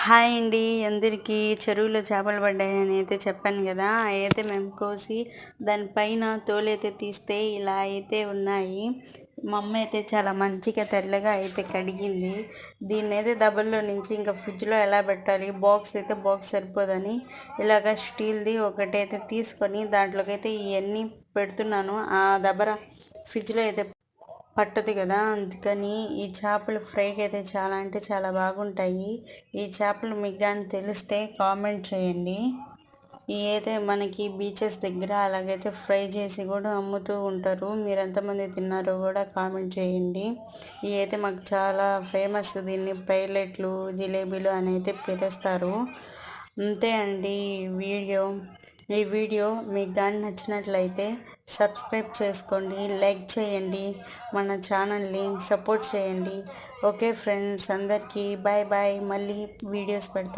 Hi అండి అందరికీ. చెరువులో చేపలు పడ్డాయని అయితే చెప్పాను కదా, అయితే మేము కోసి దానిపైన తోలైతే తీస్తే ఇలా అయితే ఉన్నాయి. మా అమ్మ అయితే చాలా మంచిగా తెల్లగా అయితే కడిగింది. దీన్ని అయితే దబ్బల్లో నుంచి ఇంకా ఫ్రిడ్జ్లో ఎలా పెట్టాలి, బాక్స్ సరిపోదని ఇలాగ స్టీల్ది ఒకటైతే తీసుకొని దాంట్లోకి అయితే ఇవన్నీ పెడుతున్నాను. ఆ దబ్బర ఫ్రిడ్జ్లో అయితే పట్టదు కదా, అందుకని ఈ చేపలు ఫ్రైకి అయితే చాలా అంటే చాలా బాగుంటాయి. ఈ చేపలు మీకు కానీ తెలిస్తే కామెంట్ చేయండి. ఇవి అయితే మనకి బీచెస్ దగ్గర అలాగైతే ఫ్రై చేసి కూడా అమ్ముతూ ఉంటారు. మీరు ఎంతమంది తిన్నారో కూడా కామెంట్ చేయండి. ఇవి అయితే మాకు చాలా ఫేమస్. దీన్ని పైలెట్లు, జిలేబీలు అని అయితే పిలుస్తారు. అంతే అండి ఈ వీడియో మీకు కానీ నచ్చినట్లయితే సబ్స్క్రైబ్ చేసుకోండి, లైక్ చేయండి, మన ఛానల్ని సపోర్ట్ చేయండి. ఓకే ఫ్రెండ్స్, అందరికీ బాయ్ బాయ్. మళ్ళీ వీడియోస్ పెడతాను.